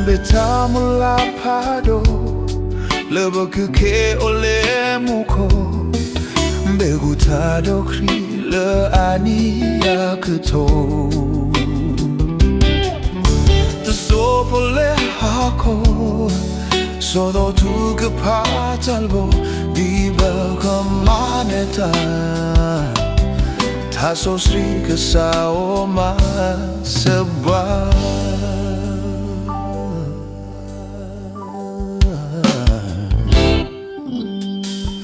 베타몰라 파도 러버 그게 올레 무코 베구타도 크릴러 아니야 그토 소폴레 하고 소도 두그 파잘보 디버거 마네타 다소 스리그 사오마 세바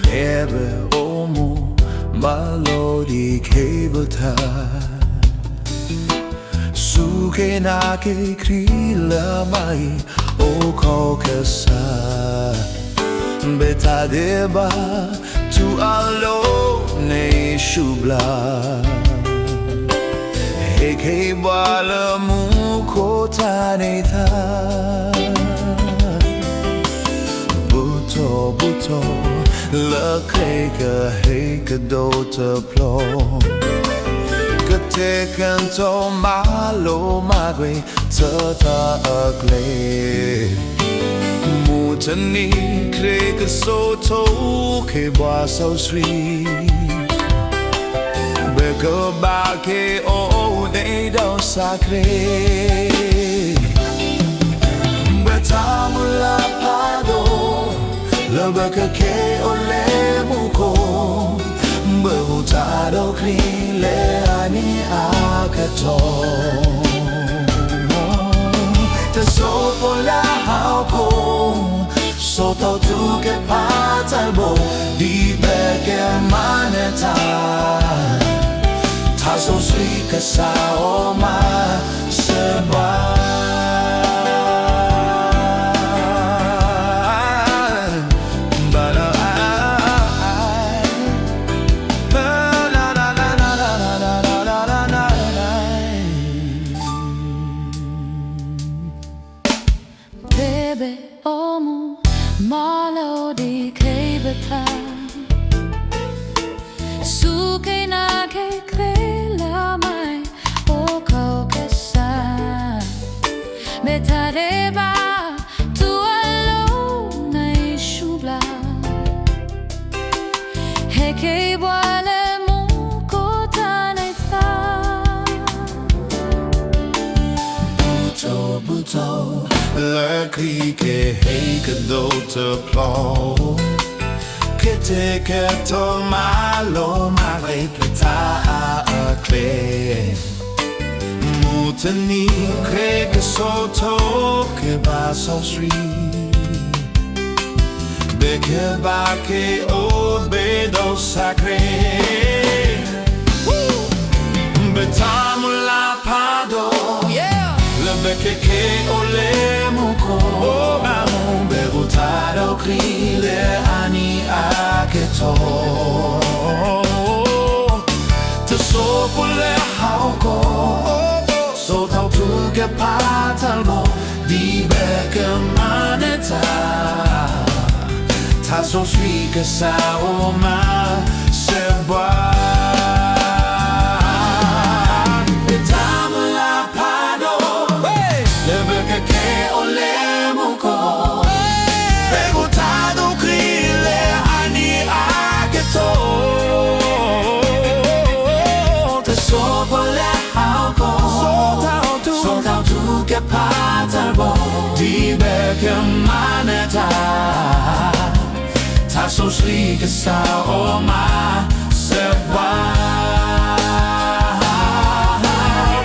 베베 오무 말로디 케이버타 suke na ke krila mai o kokasa beta deba tu alo ne shubla he ke bala mu ko tane tha buto la ke ka he ka do ta plo Canto malo magwe tata ugly Mutani krek so to ke ba so sweet Beka ba ke o de do sacre Betamula pado la beka ke o le muko Beutado krile ani akato Te sopola hauko Soto tu ke patalbo Di beke maneta Taso sui ke saoma seba Baby, omu melody kebeta suke na ke krela mai o kokesa betareba tu alo na shubla heke wale mu kotane ta buto La clique hey que d'autres plans Que te que ton malo ma repleta a clé Moutani crée que soto que va son street Beke ba que o bedo sacré Betamula pado Le beke ke ole muko Berutado krile ani aketo Te sopule hauko So tau tu ke patalbo Di beke maneta Ta so sui ke saoma seba Che patalbo di beke maneta Ta so sri che sa o ma seba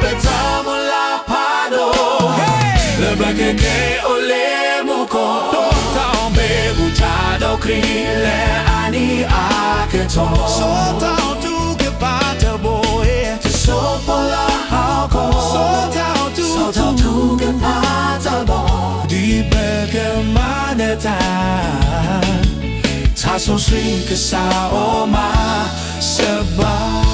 Betamula pado Le beke ke ole muko Ta on begutado krile ani aketo So ta on tu che patalbo Te sopola hauko So ta tu che patalbo Di beke maneta Ta so sri che sa o ma seba